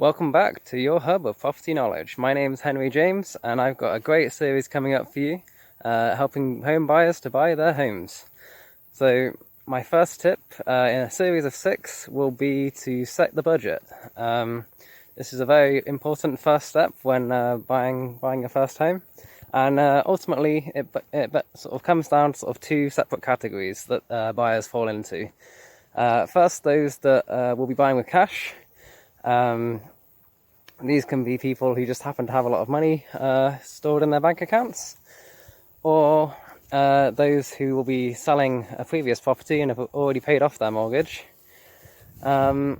Welcome back to your hub of property knowledge. My name's Henry James and I've got a great series coming up for you, helping home buyers to buy their homes. So my first tip in a series of 6 will be to set the budget. This is a very important first step when buying your first home, and ultimately it sort of comes down to sort of 2 separate categories that buyers fall into. First, those that will be buying with cash. These can be people who just happen to have a lot of money stored in their bank accounts, or those who will be selling a previous property and have already paid off their mortgage, and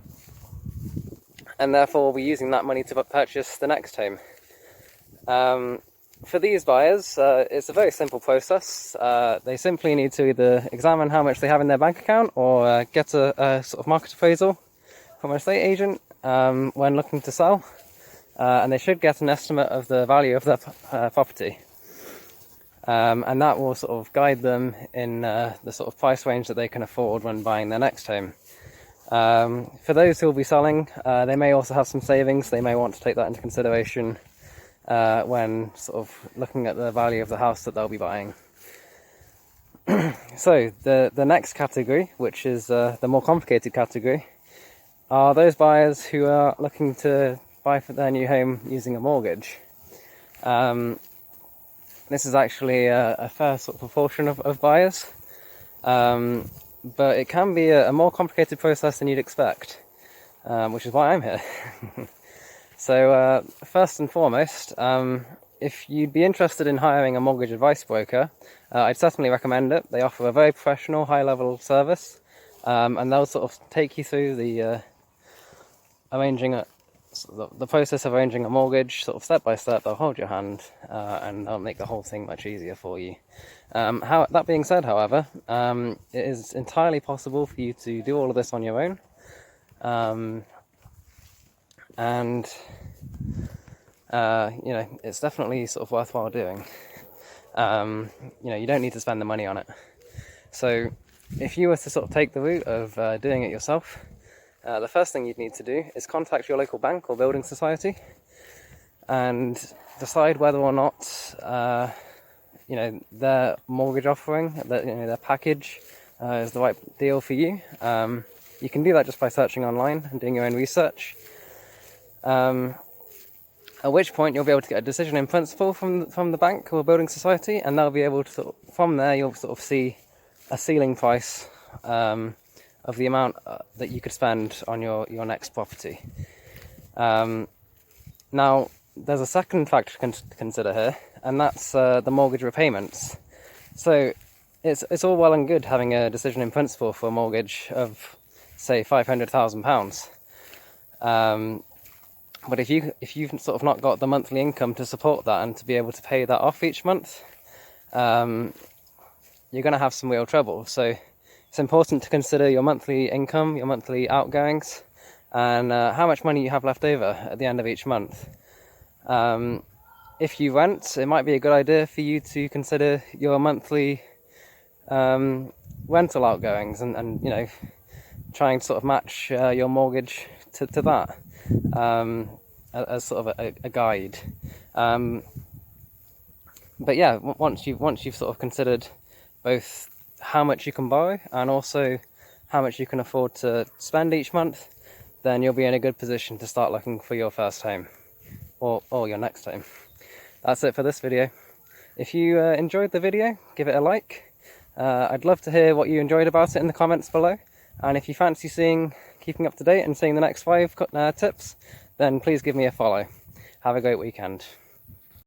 therefore will be using that money to purchase the next home. For these buyers, it's a very simple process. They simply need to either examine how much they have in their bank account or get a sort of market appraisal from an estate agent when looking to sell, and they should get an estimate of the value of their property, and that will sort of guide them in the sort of price range that they can afford when buying their next home. For those who will be selling, they may also have some savings. They may want to take that into consideration when sort of looking at the value of the house that they'll be buying. So the next category, which is the more complicated category, are those buyers who are looking to buy for their new home using a mortgage. This is actually a fair sort of proportion of buyers, but it can be a more complicated process than you'd expect, which is why I'm here. So first and foremost, if you'd be interested in hiring a mortgage advice broker, I'd certainly recommend it. They offer a very professional, high-level service, and they'll sort of take you through the process of arranging a mortgage, sort of step by step. They'll hold your hand, and they'll make the whole thing much easier for you. That being said, however, it is entirely possible for you to do all of this on your own, and it's definitely sort of worthwhile doing. You don't need to spend the money on it. So if you were to sort of take the route of doing it yourself, the first thing you'd need to do is contact your local bank or building society and decide whether or not their mortgage offering, their package is the right deal for you. You can do that just by searching online and doing your own research, at which point you'll be able to get a decision in principle from the bank or building society, and they'll be able to from there you'll sort of see a ceiling price of the amount that you could spend on your next property. Now, there's a second factor to consider here, and that's the mortgage repayments. So it's all well and good having a decision in principle for a mortgage of, say, £500,000. But if you've sort of not got the monthly income to support that and to be able to pay that off each month, you're going to have some real trouble. So it's important to consider your monthly income, your monthly outgoings, and how much money you have left over at the end of each month. If you rent, it might be a good idea for you to consider your monthly rental outgoings and trying to sort of match your mortgage to that as sort of a guide. But yeah, once you've sort of considered both how much you can borrow and also how much you can afford to spend each month, then you'll be in a good position to start looking for your first home or your next home. That's it for this video. If you enjoyed the video, give it a like. I'd love to hear what you enjoyed about it in the comments below, and if you fancy keeping up to date and seeing the next 5 tips, then please give me a follow. Have a great weekend.